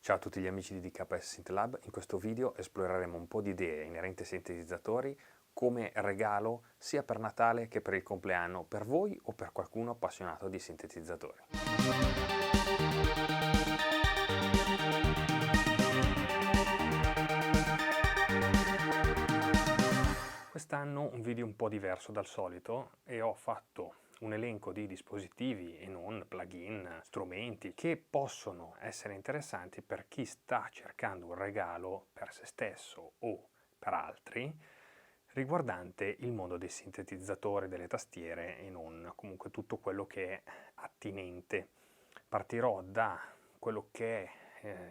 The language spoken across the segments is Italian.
Ciao a tutti gli amici di DKS Synth Lab, in questo video esploreremo un po' di idee inerenti ai sintetizzatori come regalo sia per Natale che per il compleanno, per voi o per qualcuno appassionato di sintetizzatori. Quest'anno un video un po' diverso dal solito e ho fatto un elenco di dispositivi e non plugin, strumenti che possono essere interessanti per chi sta cercando un regalo per se stesso o per altri riguardante il mondo dei sintetizzatori, delle tastiere e non, comunque tutto quello che è attinente. Partirò da quello che è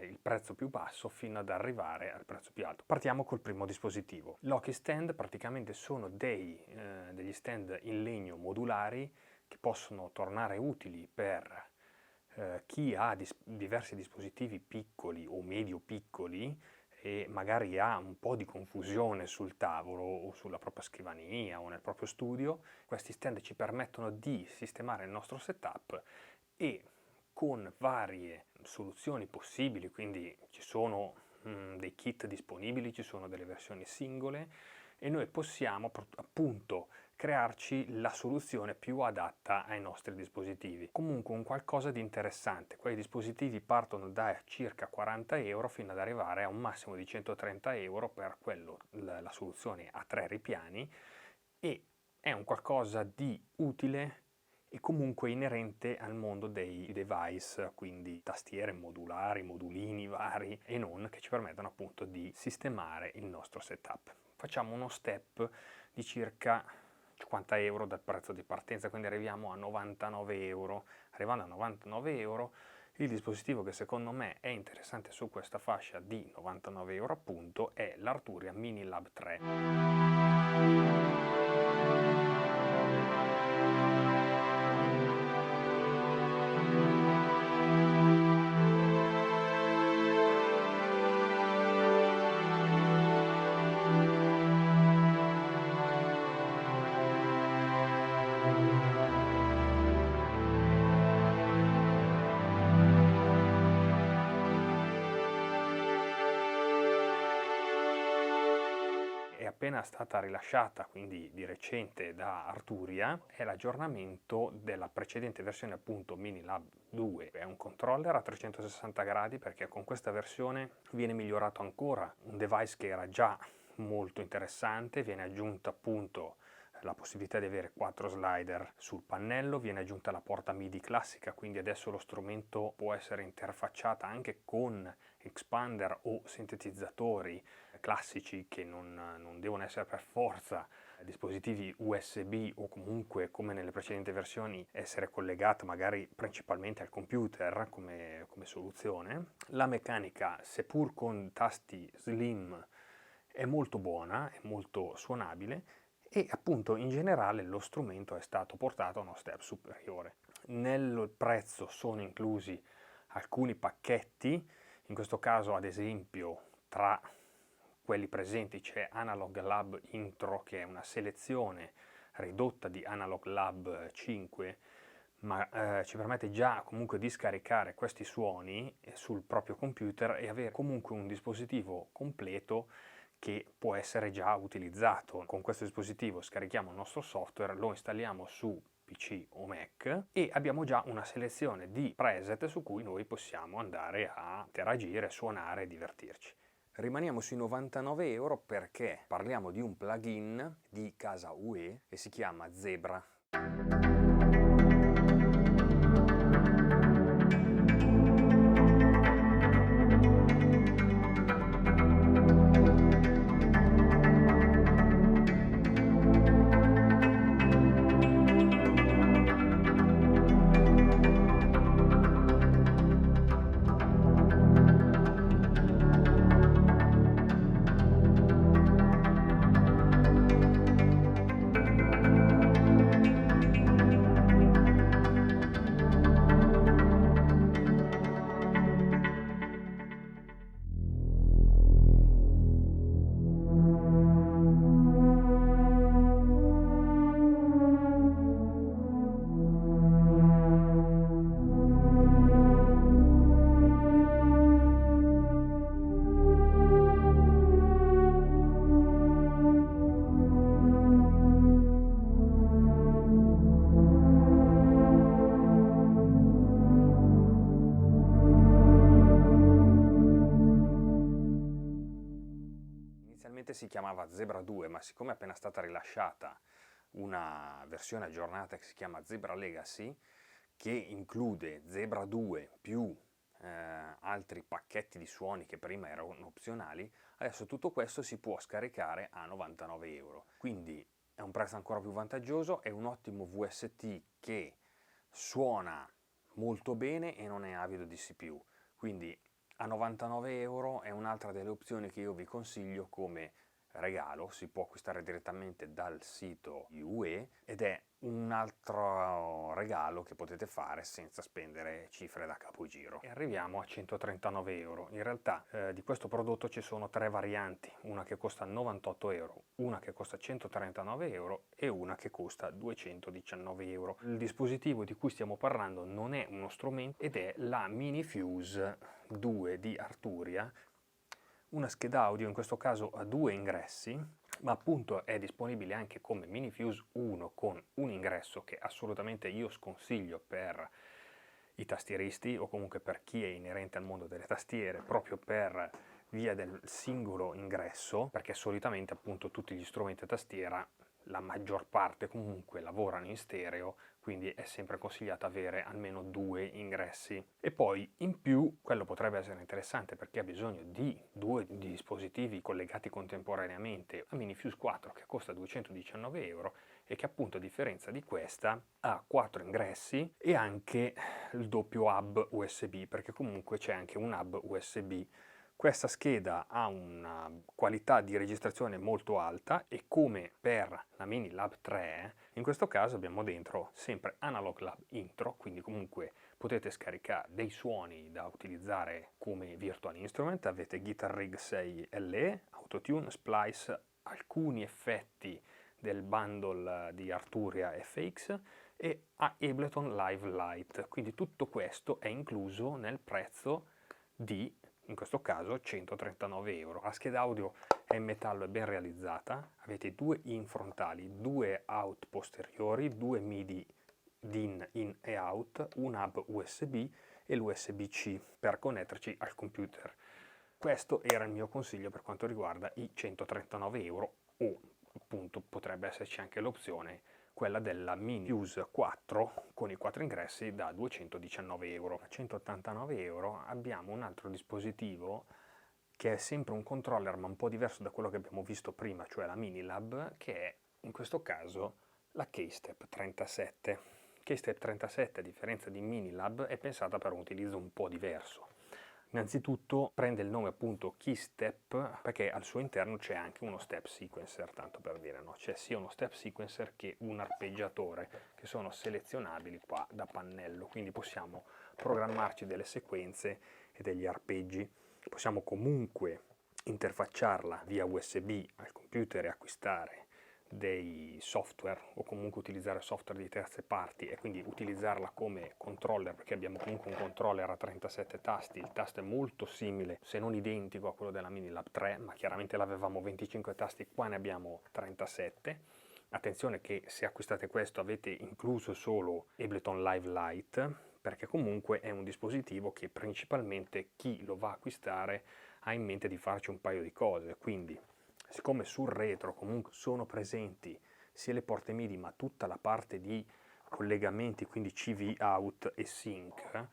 il prezzo più basso fino ad arrivare al prezzo più alto. Partiamo col primo dispositivo. L'Oki Stand praticamente sono degli stand in legno modulari che possono tornare utili per chi ha diversi dispositivi piccoli o medio piccoli e magari ha un po' di confusione sul tavolo o sulla propria scrivania o nel proprio studio. Questi stand ci permettono di sistemare il nostro setup e con varie soluzioni possibili, quindi ci sono dei kit disponibili, ci sono delle versioni singole e noi possiamo appunto crearci la soluzione più adatta ai nostri dispositivi. Comunque un qualcosa di interessante. Quei dispositivi partono da circa 40 euro fino ad arrivare a un massimo di 130 euro per quello, la soluzione a 3 ripiani, e è un qualcosa di utile e comunque inerente al mondo dei device, quindi tastiere modulari, modulini vari e non, che ci permettono appunto di sistemare il nostro setup. Facciamo uno step di circa 50 euro dal prezzo di partenza, quindi arriviamo a 99 euro. Arrivando a 99 euro, il dispositivo che secondo me è interessante su questa fascia di 99 euro appunto è l'Arturia Mini Lab 3. È appena stata rilasciata, quindi di recente, da Arturia, è l'aggiornamento della precedente versione appunto Mini Lab 2. È un controller a 360 gradi perché con questa versione viene migliorato ancora un device che era già molto interessante, viene aggiunta appunto la possibilità di avere 4 slider sul pannello, viene aggiunta la porta MIDI classica, quindi adesso lo strumento può essere interfacciata anche con expander o sintetizzatori classici che non devono essere per forza dispositivi USB o comunque, come nelle precedenti versioni, essere collegata magari principalmente al computer come soluzione. La meccanica, seppur con tasti slim, è molto buona, è molto suonabile e appunto in generale lo strumento è stato portato a uno step superiore. Nel prezzo sono inclusi alcuni pacchetti, in questo caso ad esempio tra quelli presenti c'è Analog Lab Intro, che è una selezione ridotta di Analog Lab 5, ma ci permette già comunque di scaricare questi suoni sul proprio computer e avere comunque un dispositivo completo che può essere già utilizzato. Con questo dispositivo scarichiamo il nostro software, lo installiamo su PC o Mac e abbiamo già una selezione di preset su cui noi possiamo andare a interagire, suonare e divertirci. Rimaniamo sui 99 euro perché parliamo di un plugin di casa UE e si chiama Zebra. inizialmente si chiamava Zebra 2, ma siccome è appena stata rilasciata una versione aggiornata che si chiama Zebra Legacy, che include Zebra 2 più altri pacchetti di suoni che prima erano opzionali, adesso tutto questo si può scaricare a 99 euro. Quindi è un prezzo ancora più vantaggioso, è un ottimo VST che suona molto bene e non è avido di CPU. Quindi a 99 euro è un'altra delle opzioni che io vi consiglio come regalo, si può acquistare direttamente dal sito UE ed è un altro regalo che potete fare senza spendere cifre da capogiro. E arriviamo a 139 euro. In realtà di questo prodotto ci sono tre varianti, una che costa 98 euro, una che costa 139 euro e una che costa 219 euro. Il dispositivo di cui stiamo parlando non è uno strumento ed è la Mini Fuse 2 di Arturia, una scheda audio in questo caso a 2 ingressi, ma appunto è disponibile anche come Mini Fuse 1 con un ingresso che assolutamente io sconsiglio per i tastieristi o comunque per chi è inerente al mondo delle tastiere, proprio per via del singolo ingresso, perché solitamente appunto tutti gli strumenti a tastiera, la maggior parte comunque lavorano in stereo, quindi è sempre consigliato avere almeno 2 ingressi. E poi in più quello potrebbe essere interessante per chi ha bisogno di 2 dispositivi collegati contemporaneamente, la Mini Fuse 4 che costa 219 euro e che appunto a differenza di questa ha 4 ingressi e anche il doppio hub USB, perché comunque c'è anche un hub USB. Questa scheda ha una qualità di registrazione molto alta e come per la Mini Lab 3, in questo caso abbiamo dentro sempre Analog Lab Intro, quindi comunque potete scaricare dei suoni da utilizzare come Virtual Instrument, avete Guitar Rig 6 LE, Autotune, Splice, alcuni effetti del bundle di Arturia FX e Ableton Live Lite, quindi tutto questo è incluso nel prezzo di, in questo caso, 139 euro. La scheda audio è in metallo e ben realizzata, avete 2 in frontali, 2 out posteriori, 2 MIDI DIN in e out, un hub USB e l'USB-C per connetterci al computer. Questo era il mio consiglio per quanto riguarda i 139 euro o appunto potrebbe esserci anche l'opzione quella della Mini Fuse 4 con i 4 ingressi da 219 euro. A 189 euro abbiamo un altro dispositivo che è sempre un controller ma un po' diverso da quello che abbiamo visto prima, cioè la Minilab, che è in questo caso la Keystep 37. Keystep 37, a differenza di Minilab, è pensata per un utilizzo un po' diverso. Innanzitutto prende il nome appunto Keystep perché al suo interno c'è anche uno step sequencer, tanto per dire, no? C'è sia uno step sequencer che un arpeggiatore che sono selezionabili qua da pannello, quindi possiamo programmarci delle sequenze e degli arpeggi. Possiamo comunque interfacciarla via USB al computer e acquistare dei software o comunque utilizzare software di terze parti e quindi utilizzarla come controller, perché abbiamo comunque un controller a 37 tasti, il tasto è molto simile se non identico a quello della Minilab 3, ma chiaramente l'avevamo 25 tasti, qua ne abbiamo 37. Attenzione che se acquistate questo avete incluso solo Ableton Live Lite, perché comunque è un dispositivo che principalmente chi lo va a acquistare ha in mente di farci un paio di cose, quindi siccome sul retro comunque sono presenti sia le porte MIDI ma tutta la parte di collegamenti, quindi CV out e sync,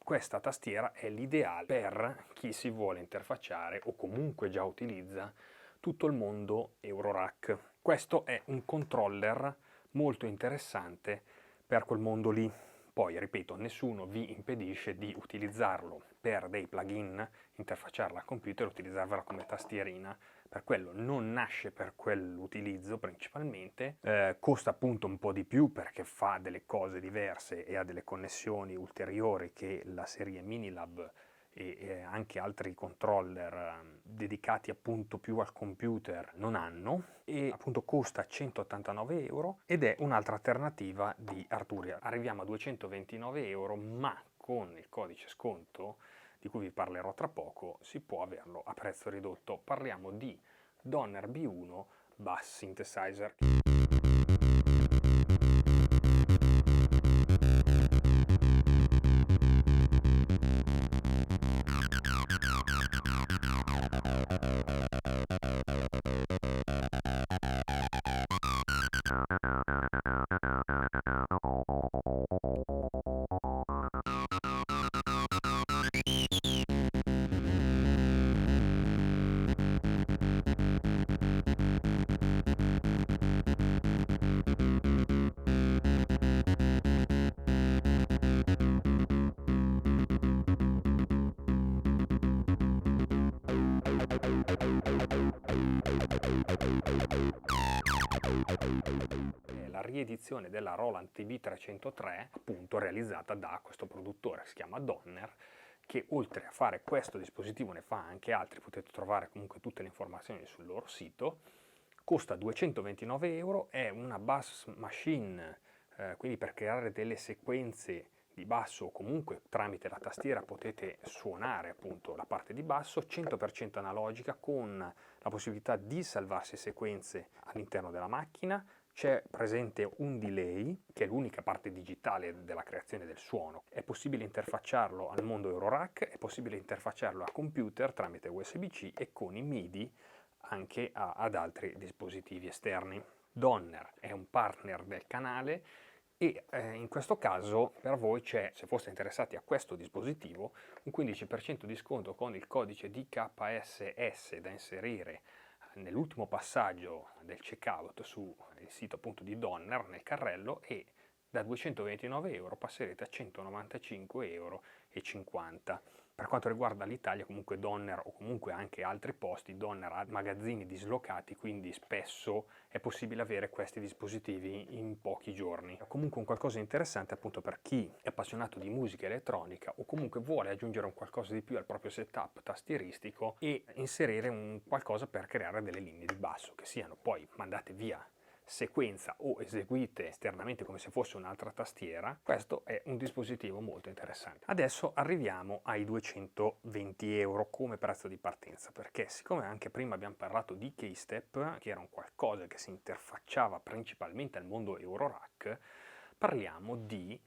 questa tastiera è l'ideale per chi si vuole interfacciare o comunque già utilizza tutto il mondo Eurorack. Questo è un controller molto interessante per quel mondo lì. Poi, ripeto, nessuno vi impedisce di utilizzarlo per dei plugin, interfacciarla al computer, utilizzarla come tastierina. Per quello non nasce per quell'utilizzo principalmente, costa appunto un po' di più perché fa delle cose diverse e ha delle connessioni ulteriori che la serie Minilab e anche altri controller dedicati appunto più al computer non hanno, e appunto costa 189 euro ed è un'altra alternativa di Arturia. Arriviamo a 229 euro, ma con il codice sconto di cui vi parlerò tra poco si può averlo a prezzo ridotto. Parliamo di Donner B1 Bass Synthesizer. È la riedizione della Roland TB303, appunto realizzata da questo produttore che si chiama Donner, che oltre a fare questo dispositivo ne fa anche altri, potete trovare comunque tutte le informazioni sul loro sito. Costa 229 euro, è una bass machine, quindi per creare delle sequenze di basso o comunque tramite la tastiera potete suonare appunto la parte di basso, 100% analogica con la possibilità di salvarsi sequenze all'interno della macchina. C'è presente un delay, che è l'unica parte digitale della creazione del suono. È possibile interfacciarlo al mondo Eurorack, è possibile interfacciarlo a computer tramite USB-C e con i MIDI anche ad altri dispositivi esterni. Donner è un partner del canale e in questo caso per voi c'è, se foste interessati a questo dispositivo, un 15% di sconto con il codice DKSS da inserire nell'ultimo passaggio del checkout sul sito appunto di Donner nel carrello, e da 229 euro passerete a 195,50 euro. Per quanto riguarda l'Italia, comunque Donner o comunque anche altri posti, Donner ha magazzini dislocati, quindi spesso è possibile avere questi dispositivi in pochi giorni. È comunque un qualcosa di interessante appunto per chi è appassionato di musica elettronica o comunque vuole aggiungere un qualcosa di più al proprio setup tastieristico e inserire un qualcosa per creare delle linee di basso che siano poi mandate via sequenza o eseguite esternamente come se fosse un'altra tastiera. Questo è un dispositivo molto interessante. Adesso arriviamo ai 220 euro come prezzo di partenza, perché siccome anche prima abbiamo parlato di Keystep, che era un qualcosa che si interfacciava principalmente al mondo Eurorack, parliamo di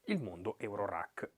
il mondo Eurorack.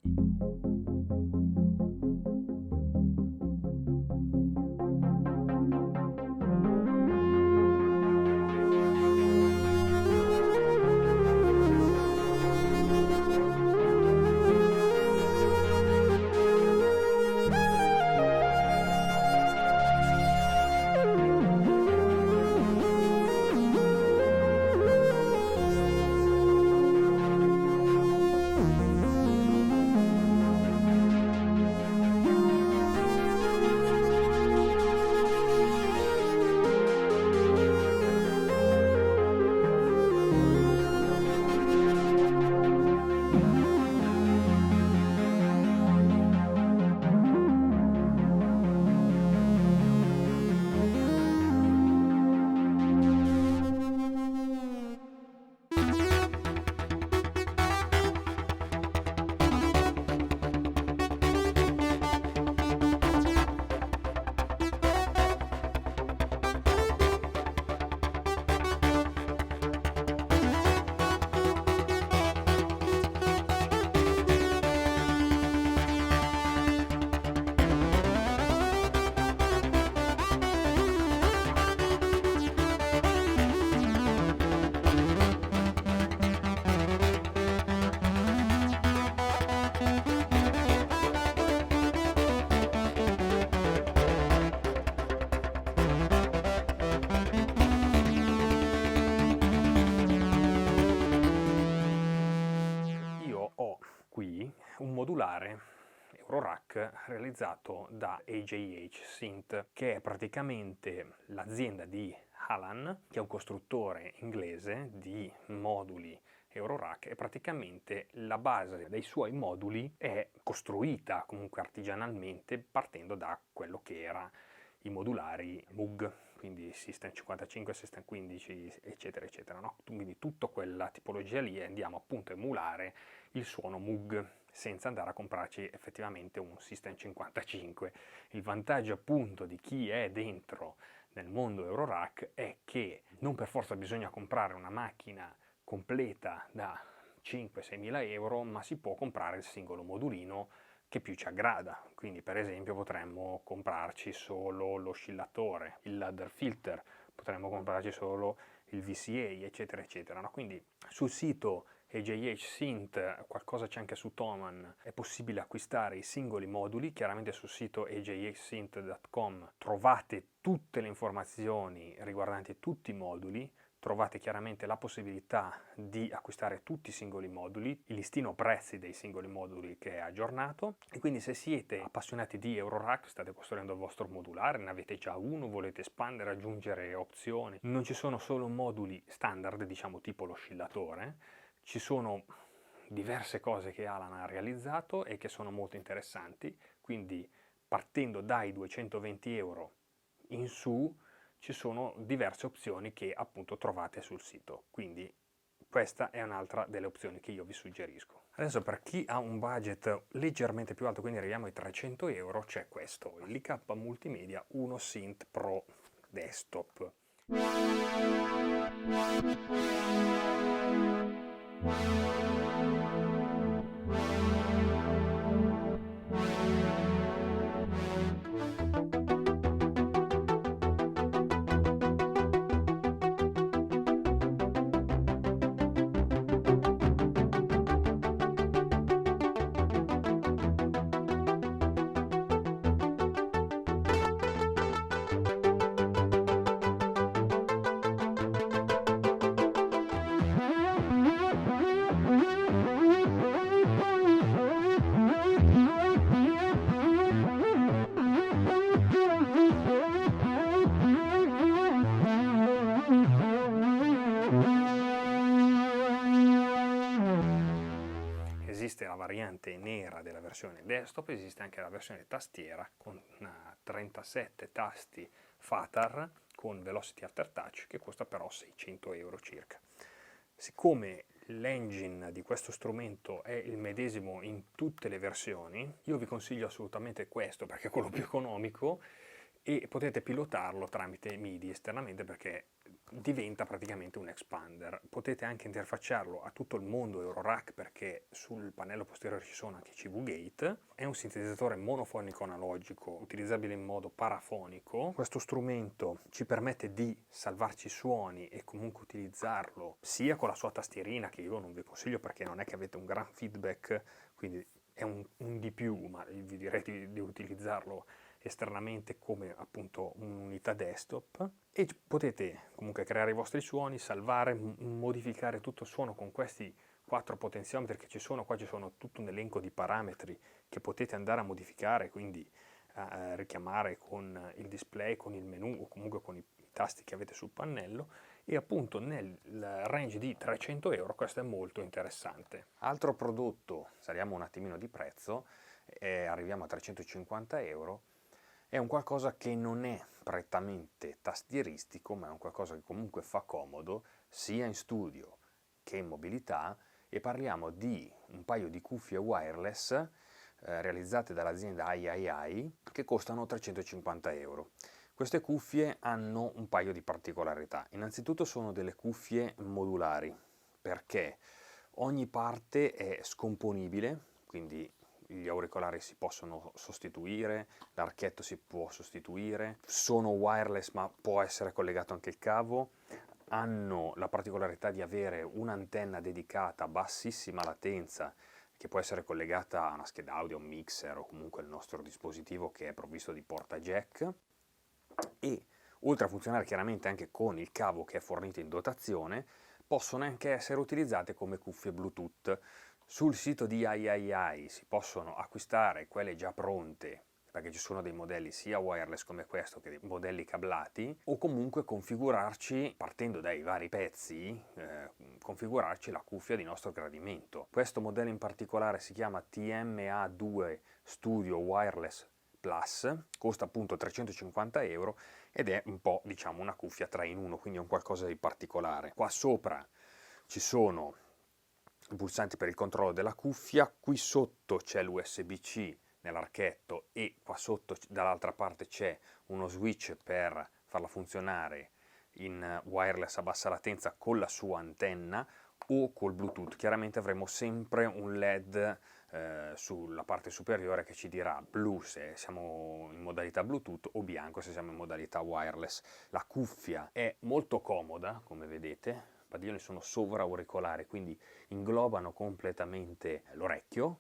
Un modulare Eurorack realizzato da AJH Synth, che è praticamente l'azienda di Alan, che è un costruttore inglese di moduli Eurorack, e praticamente la base dei suoi moduli è costruita comunque artigianalmente partendo da quello che era i modulari Moog, quindi System 55, System 15, eccetera, eccetera, no? Quindi tutta quella tipologia lì, e andiamo appunto a emulare il suono Moog senza andare a comprarci effettivamente un System 55. Il vantaggio appunto di chi è dentro nel mondo Eurorack è che non per forza bisogna comprare una macchina completa da 5-6 mila euro, ma si può comprare il singolo modulino che più ci aggrada. Quindi per esempio potremmo comprarci solo l'oscillatore, il ladder filter, potremmo comprarci solo il VCA, eccetera eccetera, no? Quindi sul sito AJH Synth, qualcosa c'è anche su Thomann, è possibile acquistare i singoli moduli. Chiaramente sul sito ajhsynth.com trovate tutte le informazioni riguardanti tutti i moduli, trovate chiaramente la possibilità di acquistare tutti i singoli moduli, il listino prezzi dei singoli moduli che è aggiornato, e quindi se siete appassionati di Eurorack, state costruendo il vostro modulare, ne avete già uno, volete espandere, aggiungere opzioni, non ci sono solo moduli standard, diciamo tipo l'oscillatore, ci sono diverse cose che Alan ha realizzato e che sono molto interessanti, quindi partendo dai 220 euro in su ci sono diverse opzioni che appunto trovate sul sito, quindi questa è un'altra delle opzioni che io vi suggerisco. Adesso per chi ha un budget leggermente più alto, quindi arriviamo ai 300 euro, c'è questo, il LK Multimedia 1 Synth Pro Desktop. Esiste la variante nera della versione desktop, esiste anche la versione tastiera con 37 tasti FATAR con Velocity Aftertouch che costa però 600 euro circa. Siccome l'engine di questo strumento è il medesimo in tutte le versioni, io vi consiglio assolutamente questo perché è quello più economico e potete pilotarlo tramite MIDI esternamente perché diventa praticamente un expander. Potete anche interfacciarlo a tutto il mondo Eurorack perché sul pannello posteriore ci sono anche CV Gate. È un sintetizzatore monofonico analogico utilizzabile in modo parafonico. Questo strumento ci permette di salvarci suoni e comunque utilizzarlo sia con la sua tastierina, che io non vi consiglio perché non è che avete un gran feedback, quindi è un di più, ma vi direi di utilizzarlo esternamente come appunto un'unità desktop, e potete comunque creare i vostri suoni, salvare, modificare tutto il suono con questi 4 potenziometri che ci sono. Qua ci sono tutto un elenco di parametri che potete andare a modificare, quindi richiamare con il display, con il menu o comunque con i tasti che avete sul pannello, e appunto nel range di 300 euro questo è molto interessante. Altro prodotto, saliamo un attimino di prezzo, arriviamo a 350 euro, è un qualcosa che non è prettamente tastieristico, ma è un qualcosa che comunque fa comodo sia in studio che in mobilità, e parliamo di un paio di cuffie wireless realizzate dall'azienda III che costano 350 euro. Queste cuffie hanno un paio di particolarità. Innanzitutto sono delle cuffie modulari, perché ogni parte è scomponibile, quindi gli auricolari si possono sostituire, l'archetto si può sostituire, sono wireless ma può essere collegato anche il cavo, hanno la particolarità di avere un'antenna dedicata a bassissima latenza che può essere collegata a una scheda audio, un mixer o comunque il nostro dispositivo che è provvisto di porta jack, e oltre a funzionare chiaramente anche con il cavo che è fornito in dotazione, possono anche essere utilizzate come cuffie Bluetooth. Sul sito di III si possono acquistare quelle già pronte, perché ci sono dei modelli sia wireless come questo che dei modelli cablati, o comunque configurarci, partendo dai vari pezzi, configurarci la cuffia di nostro gradimento. Questo modello in particolare si chiama TMA2 Studio Wireless Plus, costa appunto 350 euro ed è un po', diciamo, una cuffia 3 in 1, quindi è un qualcosa di particolare. Qua sopra ci sono i pulsanti per il controllo della cuffia, qui sotto c'è l'USB-C nell'archetto e qua sotto dall'altra parte c'è uno switch per farla funzionare in wireless a bassa latenza con la sua antenna o col Bluetooth. Chiaramente avremo sempre un LED sulla parte superiore che ci dirà blu se siamo in modalità Bluetooth o bianco se siamo in modalità wireless. La cuffia è molto comoda, come vedete, i padiglioni sono sovrauricolari, quindi inglobano completamente l'orecchio.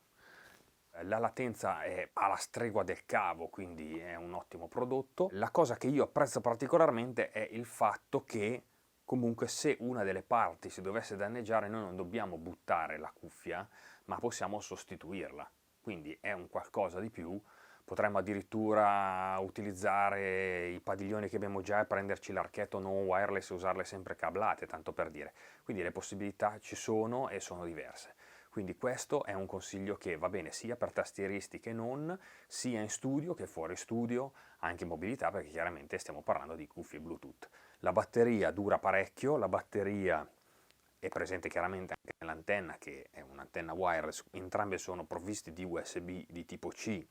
La latenza è alla stregua del cavo, quindi è un ottimo prodotto. La cosa che io apprezzo particolarmente è il fatto che Comunque se una delle parti si dovesse danneggiare noi non dobbiamo buttare la cuffia, ma possiamo sostituirla, quindi è un qualcosa di più. Potremmo addirittura utilizzare i padiglioni che abbiamo già e prenderci l'archetto non wireless e usarle sempre cablate, tanto per dire. Quindi le possibilità ci sono e sono diverse. Quindi questo è un consiglio che va bene sia per tastieristi che non, sia in studio che fuori studio, anche in mobilità, perché chiaramente stiamo parlando di cuffie Bluetooth. La batteria dura parecchio, la batteria è presente chiaramente anche nell'antenna, che è un'antenna wireless, entrambe sono provviste di USB di tipo C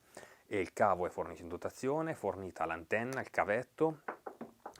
e il cavo è fornito in dotazione, è fornita l'antenna, il cavetto,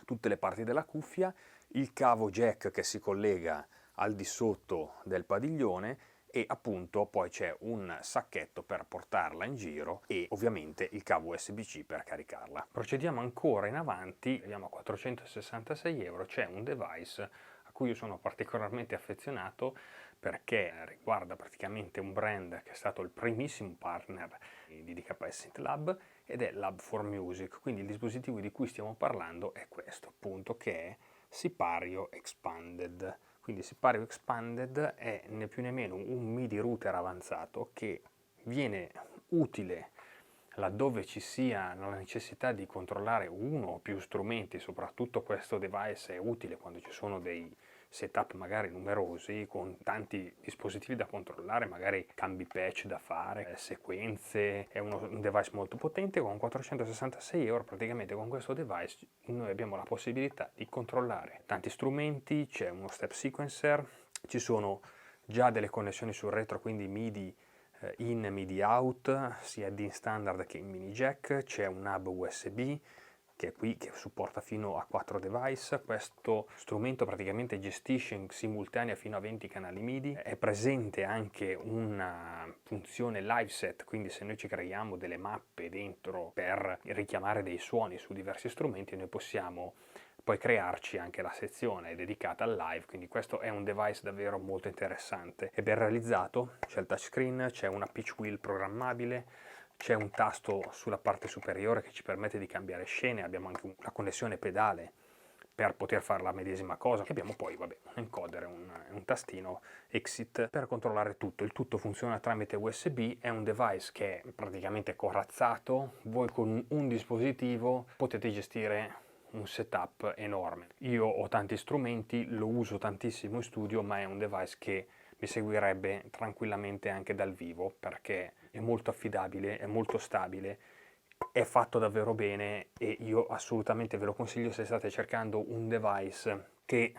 tutte le parti della cuffia, il cavo jack che si collega al di sotto del padiglione e appunto poi c'è un sacchetto per portarla in giro e ovviamente il cavo USB-C per caricarla. Procediamo ancora in avanti, arriviamo a 466 euro, c'è un device a cui io sono particolarmente affezionato perché riguarda praticamente un brand che è stato il primissimo partner di DKS Synth Lab ed è Lab4Music, quindi il dispositivo di cui stiamo parlando è questo appunto, che è Sipario Expanded. Quindi Sipario Expanded è né più né meno un MIDI router avanzato che viene utile laddove ci sia la necessità di controllare uno o più strumenti. Soprattutto questo device è utile quando ci sono dei setup magari numerosi con tanti dispositivi da controllare, magari cambi patch da fare, sequenze. È un device molto potente. Con 466 euro praticamente con questo device noi abbiamo la possibilità di controllare tanti strumenti, c'è uno step sequencer, ci sono già delle connessioni sul retro, quindi MIDI in, MIDI out, sia DIN standard che in mini jack, c'è un hub USB che è qui, che supporta fino a 4 device. Questo strumento praticamente gestisce in simultanea fino a 20 canali MIDI, è presente anche una funzione live set, quindi se noi ci creiamo delle mappe dentro per richiamare dei suoni su diversi strumenti noi possiamo poi crearci anche la sezione dedicata al live, quindi questo è un device davvero molto interessante. È ben realizzato, c'è il touchscreen, c'è una pitch wheel programmabile, c'è un tasto sulla parte superiore che ci permette di cambiare scene, abbiamo anche una connessione pedale per poter fare la medesima cosa, e abbiamo poi un encoder, un tastino exit per controllare tutto. Il tutto funziona tramite USB, è un device che è praticamente corazzato, voi con un dispositivo potete gestire un setup enorme. Io ho tanti strumenti, lo uso tantissimo in studio, ma è un device che mi seguirebbe tranquillamente anche dal vivo perché è molto affidabile, è molto stabile, è fatto davvero bene e io assolutamente ve lo consiglio se state cercando un device che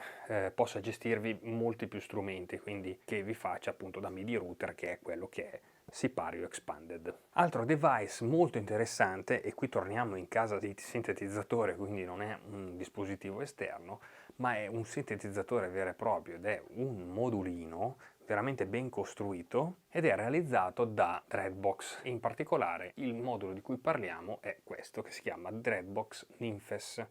possa gestirvi molti più strumenti, quindi che vi faccia appunto da MIDI router, che è quello che è Sipario Expanded. Altro device molto interessante, e qui torniamo in casa di sintetizzatore, quindi non è un dispositivo esterno, ma è un sintetizzatore vero e proprio ed è un modulino veramente ben costruito ed è realizzato da Dreadbox. In particolare il modulo di cui parliamo è questo, che si chiama Dreadbox Nymphes.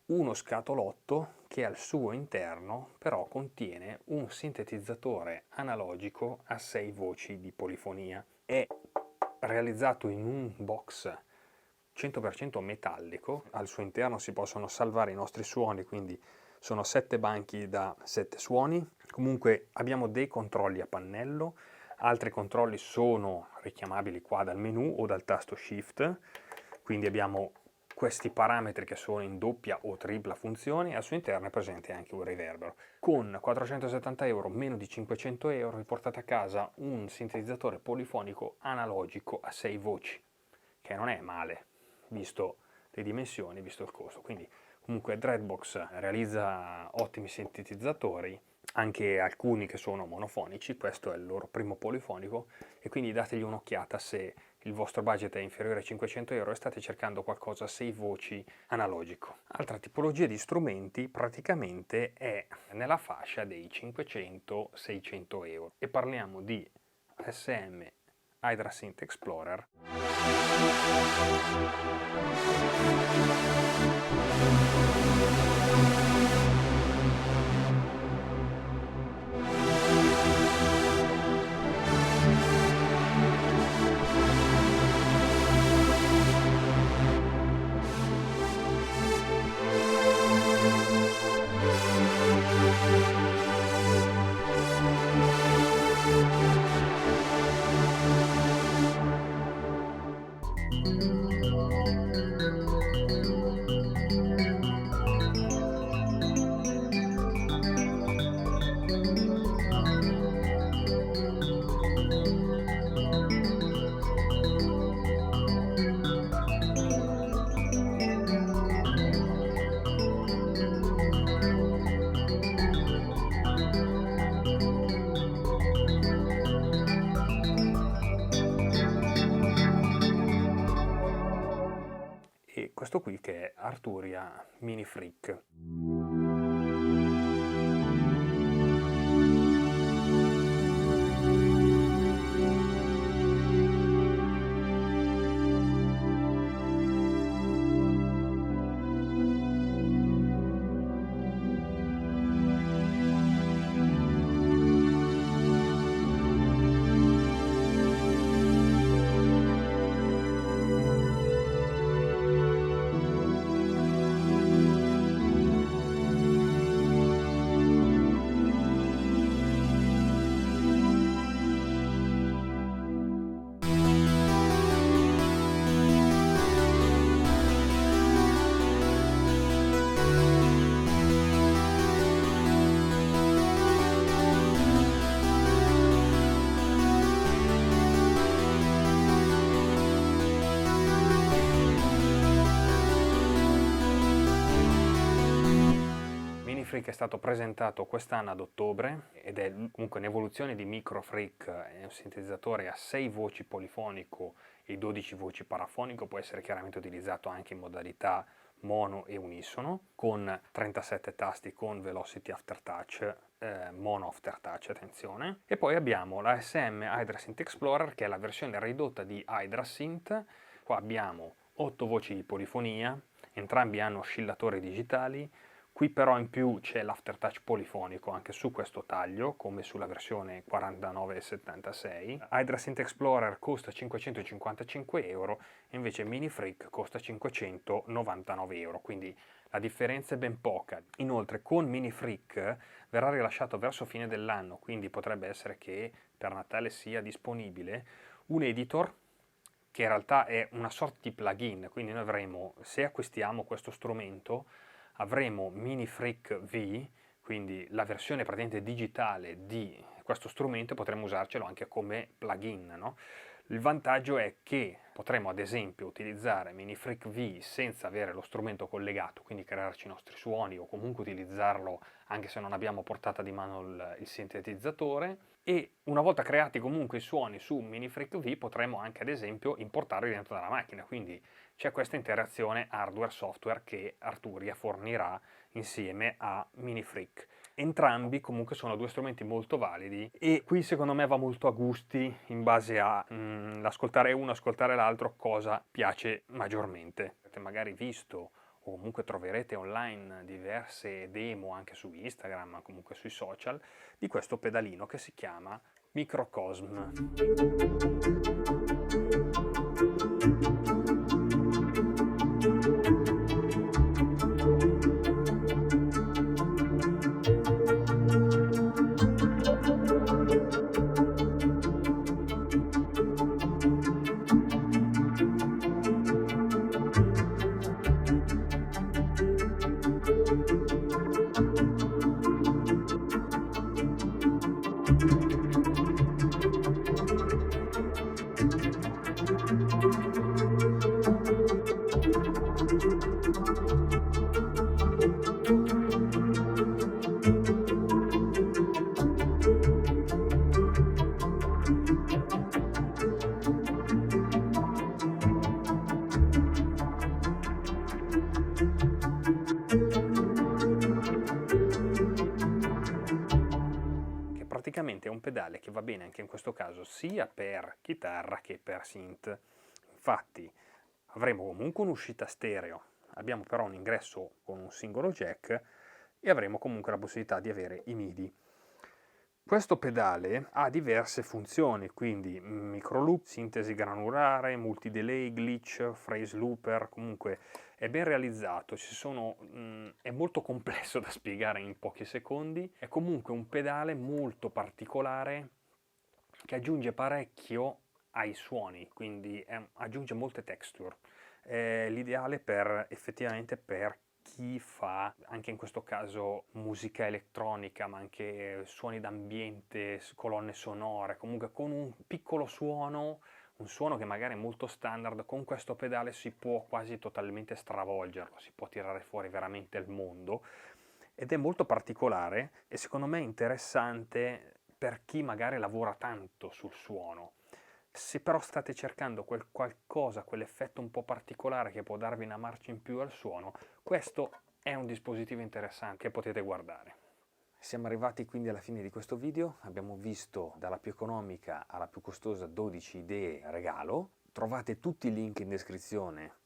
Uno scatolotto che al suo interno però contiene un sintetizzatore analogico a 6 voci di polifonia. È realizzato in un box 100% metallico, al suo interno si possono salvare i nostri suoni, quindi sono 7 banchi da 7 suoni. Comunque abbiamo dei controlli a pannello, altri controlli sono richiamabili qua dal menu o dal tasto Shift, quindi abbiamo questi parametri che sono in doppia o tripla funzione e al suo interno è presente anche un riverbero. Con 470 euro, meno di 500 euro, vi portate a casa un sintetizzatore polifonico analogico a 6 voci, che non è male, visto le dimensioni, visto il costo. Quindi Comunque Dreadbox realizza ottimi sintetizzatori, anche alcuni che sono monofonici, questo è il loro primo polifonico, e quindi dategli un'occhiata se il vostro budget è inferiore ai 500 euro e state cercando qualcosa a 6 voci analogico. Altra tipologia di strumenti praticamente è nella fascia dei 500-600 euro e parliamo di ASM Hydra Synth Explorer. E questo qui che è Arturia Mini Freak. Freak è stato presentato quest'anno ad ottobre ed è comunque un'evoluzione di Micro Freak, è un sintetizzatore a 6 voci polifonico e 12 voci parafonico, può essere chiaramente utilizzato anche in modalità mono e unisono, con 37 tasti con Velocity Aftertouch, mono Aftertouch, attenzione. E poi abbiamo la ASM Hydra Synth Explorer, che è la versione ridotta di Hydra Synth. Qua abbiamo 8 voci di polifonia, entrambi hanno oscillatori digitali. Qui però in più c'è l'aftertouch polifonico anche su questo taglio, come sulla versione 4976. Hydra Synth Explorer costa 555 euro, e invece Mini Freak costa 599 euro, quindi la differenza è ben poca. Inoltre con Mini Freak verrà rilasciato verso fine dell'anno, quindi potrebbe essere che per Natale sia disponibile un editor che in realtà è una sorta di plugin, quindi noi avremo, se acquistiamo questo strumento, avremo Mini Freak V, quindi la versione praticamente digitale di questo strumento, potremo usarcelo anche come plugin, no? Il vantaggio è che potremo ad esempio utilizzare Mini Freak V senza avere lo strumento collegato, quindi crearci i nostri suoni o comunque utilizzarlo anche se non abbiamo a portata di mano il sintetizzatore, e una volta creati comunque i suoni su Mini Freak V potremo anche ad esempio importarli dentro dalla macchina, quindi c'è questa interazione hardware-software che Arturia fornirà insieme a Mini Freak. Entrambi comunque sono due strumenti molto validi e qui secondo me va molto a gusti in base a ascoltare uno, ascoltare l'altro, cosa piace maggiormente. Avete magari visto o comunque troverete online diverse demo anche su Instagram, ma comunque sui social, di questo pedalino che si chiama Microcosm. pedale che va bene anche in questo caso sia per chitarra che per synth. Infatti avremo comunque un'uscita stereo, abbiamo però un ingresso con un singolo jack e avremo comunque la possibilità di avere i MIDI. Questo pedale ha diverse funzioni, quindi micro loop, sintesi granulare, multi-delay, glitch, phrase looper, comunque è ben realizzato, è molto complesso da spiegare in pochi secondi, è comunque un pedale molto particolare che aggiunge parecchio ai suoni, quindi aggiunge molte texture. È l'ideale effettivamente per chi fa, anche in questo caso, musica elettronica, ma anche suoni d'ambiente, colonne sonore, comunque con un piccolo suono, un suono che magari è molto standard, con questo pedale si può quasi totalmente stravolgerlo, si può tirare fuori veramente il mondo, ed è molto particolare e secondo me interessante per chi magari lavora tanto sul suono. Se però state cercando qualcosa, quell'effetto un po' particolare che può darvi una marcia in più al suono, questo è un dispositivo interessante che potete guardare. Siamo arrivati quindi alla fine di questo video, abbiamo visto dalla più economica alla più costosa 12 idee regalo. Trovate tutti i link in descrizione,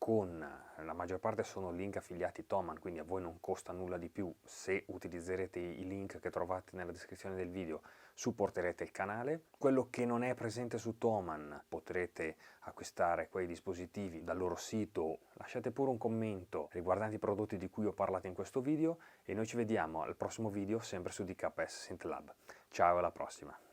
la maggior parte sono link affiliati Thomann, quindi a voi non costa nulla di più. Se utilizzerete i link che trovate nella descrizione del video supporterete il canale. Quello che non è presente su Thomann potrete acquistare quei dispositivi dal loro sito. Lasciate pure un commento riguardante i prodotti di cui ho parlato in questo video e noi ci vediamo al prossimo video sempre su DKS Synth Lab. Ciao, alla prossima!